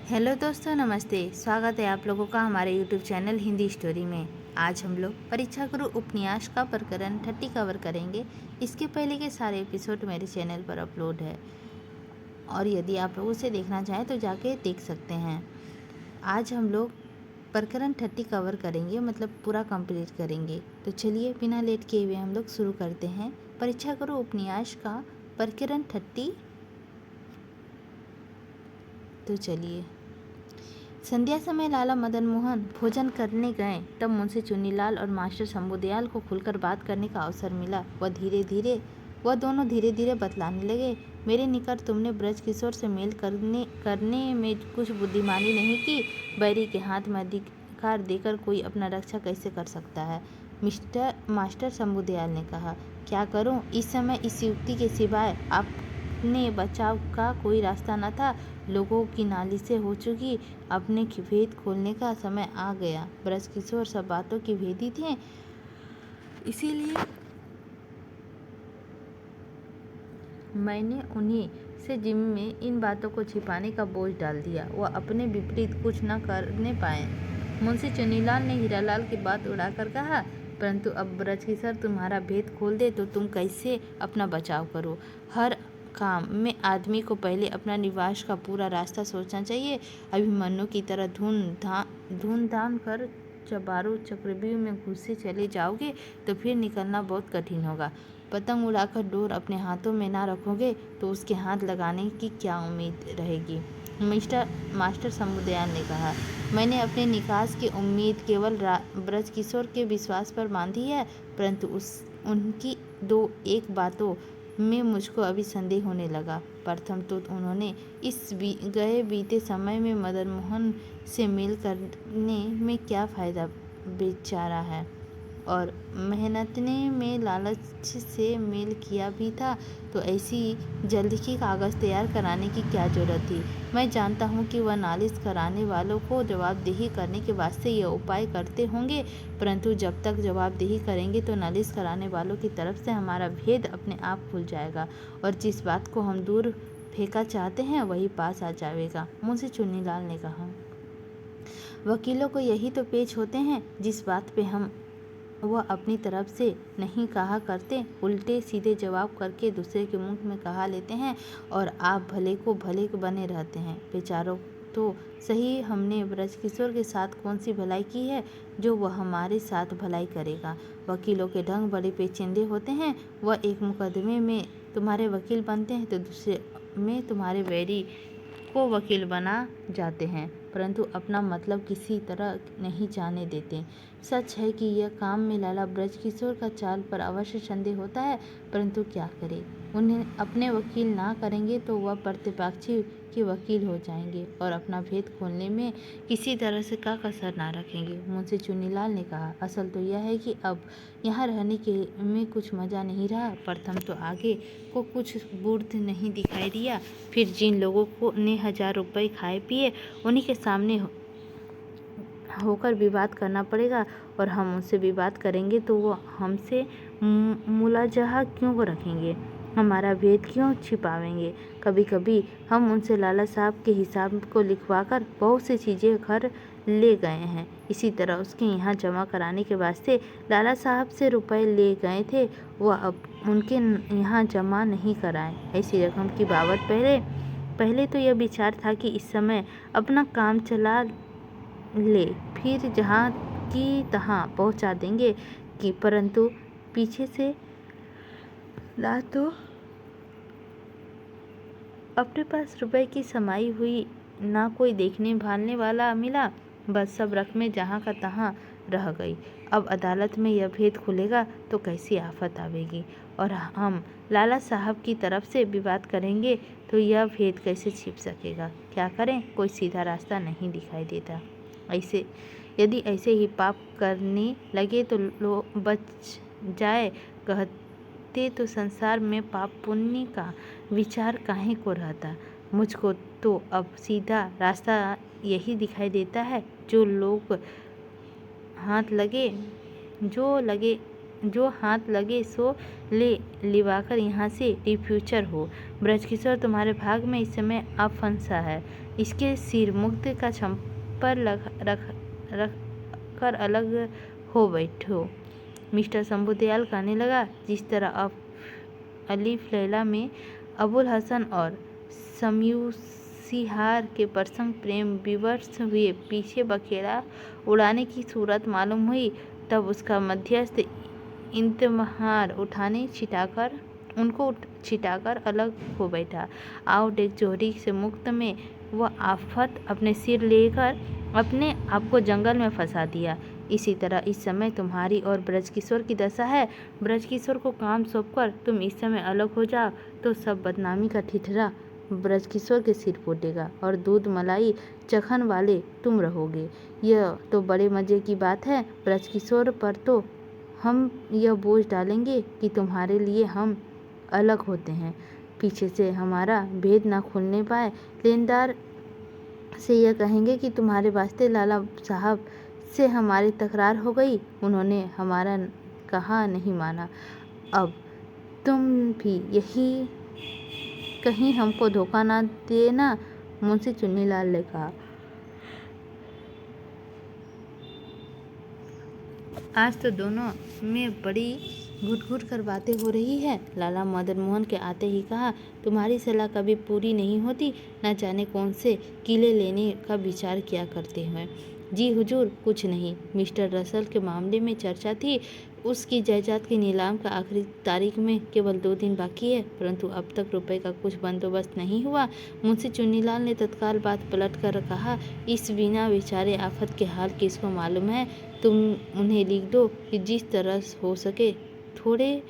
Hello दोस्तों, नमस्ते। स्वागत है आप लोगों का हमारे यूट्यूब चैनल हिंदी स्टोरी में। आज हम लोग परीक्षा गुरु उपन्यास का प्रकरण 30 कवर करेंगे। इसके पहले के सारे एपिसोड मेरे चैनल पर अपलोड है और यदि आप लोग उसे देखना चाहें तो जाके देख सकते हैं। आज हम लोग प्रकरण 30 कवर करेंगे, मतलब पूरा कंप्लीट करेंगे। तो चलिए बिना लेट किए हुए हम लोग शुरू करते हैं परीक्षा गुरु उपन्यास का प्रकरण 30। तो चलिए। संध्या समय लाला मदन मोहन भोजन करने गए, तब मुंशी चुन्नीलाल और मास्टर शंभुदयाल को खुलकर बात करने का अवसर मिला। वह दोनों धीरे धीरे बतलाने लगे। मेरे निकट तुमने ब्रजकिशोर से मेल करने में कुछ बुद्धिमानी नहीं की। बैरी के हाथ में अधिकार देकर कोई अपना रक्षा कैसे कर सकता है? मास्टर शंभुदयाल ने कहा। क्या करूं? इस समय इस युक्ति के सिवाय अपने बचाव का कोई रास्ता न था। लोगों की नालिशें हो चुकी, अपने भेद खोलने का समय आ गया। ब्रजकिशोर सब बातों की भेदी थे, इसीलिए मैंने उन्हीं से जिम्मे में इन बातों को छिपाने का बोझ डाल दिया। वह अपने विपरीत कुछ न करने पाए। मुंशी चुन्नीलाल ने हीरालाल की बात उड़ाकर कहा, परंतु अब ब्रजकिशोर तुम्हारा भेद खोल दे तो तुम कैसे अपना बचाव करो? हर काम में आदमी को पहले अपना निवास का पूरा रास्ता सोचना चाहिए। अभिमन्यु की तरह धूमधाम कर चबारो चक्रव्यूह में घुसे चले जाओगे तो फिर निकलना बहुत कठिन होगा। पतंग उड़ाकर डोर अपने हाथों में ना रखोगे तो उसके हाथ लगाने की क्या उम्मीद रहेगी? मास्टर शंभुदयाल ने कहा। मैंने अपने निकास की उम्मीद केवल ब्रजकिशोर के विश्वास पर बांधी है, परंतु उनकी दो एक बातों में मुझको अभी संदेह होने लगा। प्रथम तो उन्होंने इस गए बीते समय में मदन मोहन से मेल करने में क्या फायदा बेचारा है, और मेहनतने में लालच से मेल किया भी था, तो ऐसी जल्द ही कागज़ तैयार कराने की क्या जरूरत थी? मैं जानता हूँ कि वह नालिश कराने वालों को जवाबदेही करने के वास्ते यह उपाय करते होंगे, परंतु जब तक जवाबदेही करेंगे तो नालिश कराने वालों की तरफ से हमारा भेद अपने आप खुल जाएगा और जिस बात को हम दूर फेंका चाहते हैं वही पास आ जाएगा। मुंशी चुन्नीलाल ने कहा। वकीलों को यही तो पेच होते हैं, जिस बात पे हम वह अपनी तरफ से नहीं कहा करते, उल्टे सीधे जवाब करके दूसरे के मुंह में कहा लेते हैं और आप भले को बने रहते हैं। बेचारों तो सही, हमने ब्रजकिशोर के साथ कौन सी भलाई की है जो वह हमारे साथ भलाई करेगा? वकीलों के ढंग बड़े पेचीदे होते हैं। वह एक मुकदमे में तुम्हारे वकील बनते हैं तो दूसरे में तुम्हारे वैरी को वकील बना जाते हैं, परंतु अपना मतलब किसी तरह नहीं जाने देते। सच है कि यह काम में लाला ब्रजकिशोर का चाल पर अवश्य संदेह होता है, परंतु क्या करे? उन्हें अपने वकील ना करेंगे तो वह प्रतिपक्षी के वकील हो जाएंगे और अपना भेद खोलने में किसी तरह से का कसर ना रखेंगे। मुंशी चुन्नीलाल ने कहा। असल तो यह है कि अब यहाँ रहने के में कुछ मज़ा नहीं रहा। प्रथम तो आगे को कुछ बूढ़ नहीं दिखाई दिया, फिर जिन लोगों को ने 1000 रुपये खाए पिए उन्हीं के सामने होकर विवाद करना पड़ेगा, और हम उनसे विवाद करेंगे तो वो हमसे मुलाजहा क्यों रखेंगे? हमारा भेद क्यों छिपावेंगे? कभी कभी हम उनसे लाला साहब के हिसाब को लिखवाकर बहुत सी चीज़ें घर ले गए हैं। इसी तरह उसके यहाँ जमा कराने के वास्ते लाला साहब से रुपए ले गए थे, वह अब उनके यहाँ जमा नहीं कराए। ऐसी रकम की बाबत पहले तो यह विचार था कि इस समय अपना काम चला ले, फिर जहाँ की तहाँ पहुँचा देंगे कि, परंतु पीछे से ना तो अपने पास रुपए की समाई हुई, ना कोई देखने भालने वाला मिला, बस सब रकमें जहाँ का तहाँ रह गई। अब अदालत में यह भेद खुलेगा तो कैसी आफत आवेगी, और हम लाला साहब की तरफ से विवाद करेंगे तो यह भेद कैसे छिप सकेगा? क्या करें? कोई सीधा रास्ता नहीं दिखाई देता। यदि ऐसे ही पाप करने लगे तो बच जाए कहते तो संसार में पाप पुण्य का विचार काहे को रहता? मुझको तो अब सीधा रास्ता यही दिखाई देता है, जो लगे जो हाथ लगे सो ले लिवाकर यहाँ से डिफ्यूचर हो। ब्रजकिशोर तुम्हारे भाग में इस समय अब फंसा है। इसके सिर मुक्त का छप्पर रख कर अलग हो बैठो। मिस्टर शंभुदयाल कहने लगा, जिस तरह अब अलीफ लैला में अबुल हसन और समयूसिहार के प्रसंग प्रेम विवश हुए पीछे बखेड़ा उड़ाने की सूरत मालूम हुई, तब उसका मध्यस्थ इंतहार उनको छिटाकर अलग हो बैठा। आओ डेक जोहरी से मुक्त में वह आफत अपने सिर लेकर अपने आप को जंगल में फंसा दिया। इसी तरह इस समय तुम्हारी और ब्रजकिशोर की दशा है। ब्रजकिशोर को काम सौंपकर तुम इस समय अलग हो जाओ तो सब बदनामी का ठिठुरा ब्रजकिशोर के सिर फूटेगा और दूध मलाई चखन वाले तुम रहोगे। यह तो बड़े मजे की बात है। ब्रजकिशोर पर तो हम यह बोझ डालेंगे कि तुम्हारे लिए हम अलग होते हैं, पीछे से हमारा भेद न खुलने पाए। लेनदार से यह कहेंगे कि तुम्हारे वास्ते लाला साहब से हमारी तकरार हो गई, उन्होंने हमारा कहा नहीं माना। अब तुम भी यही कहीं हमको धोखा ना देना। मुंशी चुन्नीलाल ने कहा। आज तो दोनों में बड़ी घुट-घुट कर बातें हो रही है। लाला मदन मोहन के आते ही कहा, तुम्हारी सलाह कभी पूरी नहीं होती, न जाने कौन से किले लेने का विचार किया करते हैं। जी हुजूर, कुछ नहीं। मिस्टर रसल के मामले में चर्चा थी। उसकी जायदाद की नीलाम का आखिरी तारीख में केवल 2 दिन बाकी है, परंतु अब तक रुपए का कुछ बंदोबस्त नहीं हुआ। मुंशी चुन्नीलाल ने तत्काल बात पलट कर कहा, इस बिना बेचारे आफत के हाल किसको मालूम है। तुम उन्हें लिख दो कि जिस तरह हो सके थोड़े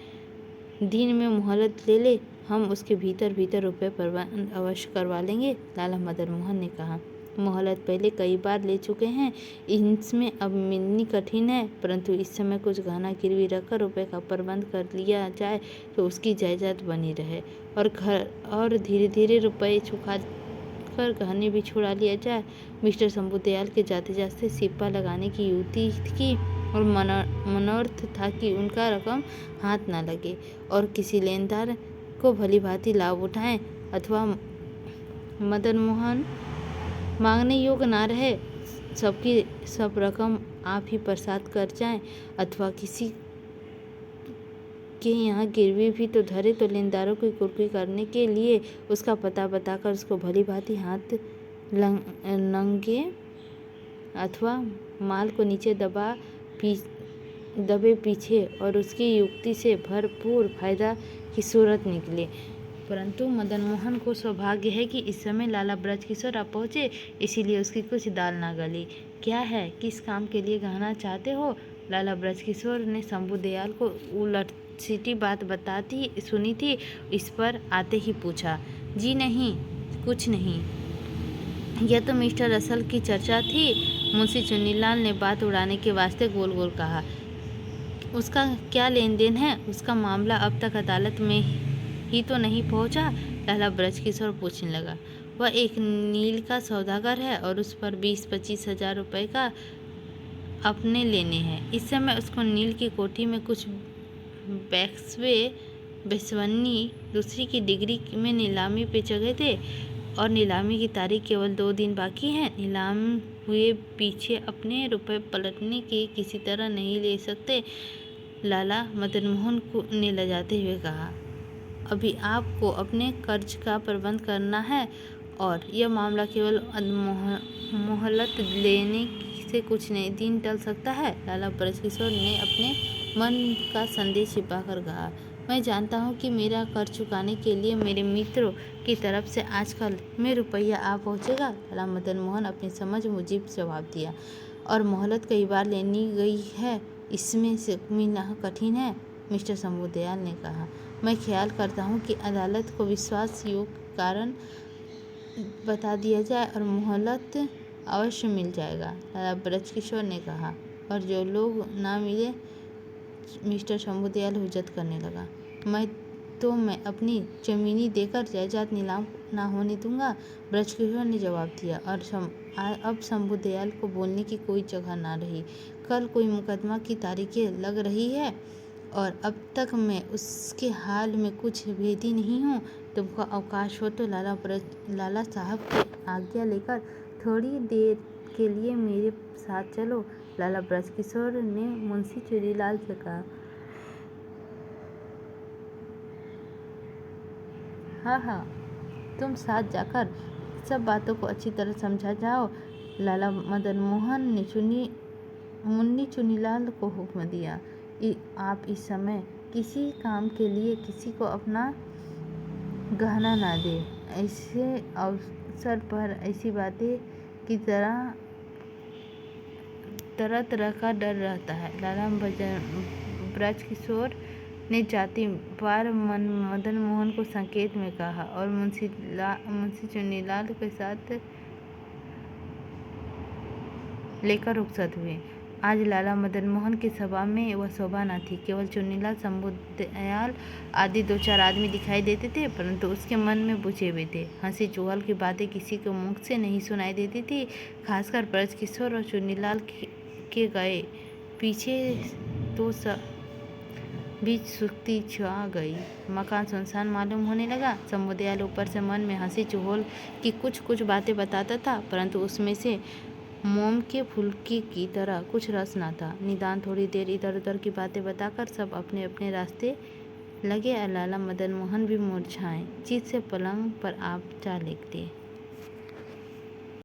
दिन में मोहलत ले ले, हम उसके भीतर रुपए प्रबंध अवश्य करवा लेंगे। लाला मदन मोहन ने कहा, मोहलत पहले कई बार ले चुके हैं, इसमें अब मिलनी कठिन है, परंतु इस समय कुछ गहना गिरवी रखकर रुपए का प्रबंध कर लिया जाए तो उसकी जायदाद बनी रहे और धीरे धीरे रुपए चुका कर गहने भी छुड़ा लिया जाए। मिस्टर शंभुदयाल के जाते जाते सिप्पा लगाने की युक्ति की और मनोर्थ था कि उनका रकम हाथ न लगे और किसी लेनदार को भली भांति लाभ उठाएं, अथवा मदन मोहन मांगने योग्य ना रहे, सबकी सब रकम आप ही प्रसाद कर जाएं, अथवा किसी के यहाँ गिरवी भी तो धरे तो लेनदारों की कुर्की करने के लिए उसका पता बताकर उसको भली भांति हाथ लंगे अथवा माल को नीचे दबे पीछे और उसकी युक्ति से भरपूर फायदा की सूरत निकले। परंतु मदन मोहन को सौभाग्य है कि इस समय लाला ब्रजकिशोर आ पहुँचे, इसीलिए उसकी कुछ दाल ना गली। क्या है, किस काम के लिए गहना चाहते हो? लाला ब्रजकिशोर ने शंभुदयाल को उलट सीटी बात बताती सुनी थी, इस पर आते ही पूछा। जी नहीं, कुछ नहीं, यह तो मिस्टर रसल की चर्चा थी। मुंशी चुन्नीलाल ने बात उड़ाने के वास्ते गोल गोल कहा। उसका क्या लेन देन है? उसका मामला अब तक अदालत में ही तो नहीं पहुंचा? लाला ब्रजकिशोर पूछने लगा। वह एक नील का सौदागर है और उस पर 20-25 हजार रुपये का अपने लेने हैं। इस समय उसको नील की कोठी में कुछ बेसवन्नी दूसरी की डिग्री में नीलामी पे जगह थे और नीलामी की तारीख केवल 2 दिन बाकी है। नीलाम हुए पीछे अपने रुपए पलटने के किसी तरह नहीं ले सकते। लाला मदन मोहन को ने लजाते हुए कहा, अभी आपको अपने कर्ज का प्रबंध करना है और यह मामला केवल मोहलत लेने से कुछ नहीं दिन टल सकता है। लाला ब्रजकिशोर ने अपने मन का संदेश छिपाकर कहा, मैं जानता हूँ कि मेरा कर्ज चुकाने के लिए मेरे मित्रों की तरफ से आजकल में रुपया आ पहुँचेगा। लाला मदन मोहन अपनी समझ मुजीब जवाब दिया, और मोहलत कई बार लेनी गई है, इसमें से मिलना कठिन है। मिस्टर शंभुदयाल ने कहा, मैं ख्याल करता हूँ कि अदालत को विश्वास योग्य कारण बता दिया जाए और मोहलत अवश्य मिल जाएगा। लाला ब्रजकिशोर ने कहा, और जो लोग ना मिले। मिस्टर शंभुदयाल हुज्जत करने लगा, मैं अपनी जमीनी देकर जायदाद नीलाम ना होने दूंगा। ब्रजकिशोर ने जवाब दिया, और अब शंभुदयाल को बोलने की कोई जगह ना रही। कल कोई मुकदमा की तारीखें लग रही है। और अब तक मैं उसके हाल में कुछ भेदी नहीं हूँ। तुमको अवकाश हो तो लाला साहब की आज्ञा लेकर थोड़ी देर के लिए मेरे साथ चलो। लाला ब्रजकिशोर ने मुंशी चुनीलाल से कहा। हाँ हाँ, तुम साथ जाकर सब बातों को अच्छी तरह समझा जाओ। लाला मदन मोहन ने मुन्नी चुनीलाल को हुक्म दिया। आप इस समय किसी काम के लिए किसी को अपना गहना ना दे। ऐसे अवसर पर ऐसी बातें की तरह तरह का डर रहता है। लाला ब्रजकिशोर ने जाती बार मदन मोहन को संकेत में कहा और मुंशी चुनीलाल के साथ लेकर रुखसत हुए। आज लाला मदन मोहन की सभा में वह शोभा न थी। केवल चुनीलाल, शंभुदयाल आदि 2-4 आदमी दिखाई देते थे, परंतु उसके मन में बुझे हुए थे। हंसी चुगल की बातें किसी के मुख से नहीं सुनाई देती थी। खासकर ब्रजकिशोर और चुनीलाल के गए पीछे तो बीच सुस्ती छा गई। मकान सुनसान मालूम होने लगा। शंभुदयाल ऊपर से मन में हंसी चुगल की कुछ बातें बताता था, परंतु उसमें से मोम के फुलके की तरह कुछ रस न था। निदान थोड़ी देर इधर उधर की बातें बताकर सब अपने अपने रास्ते लगे और लाला मदन मोहन भी मुरझाए चित से पलंग पर आप जा लेटते।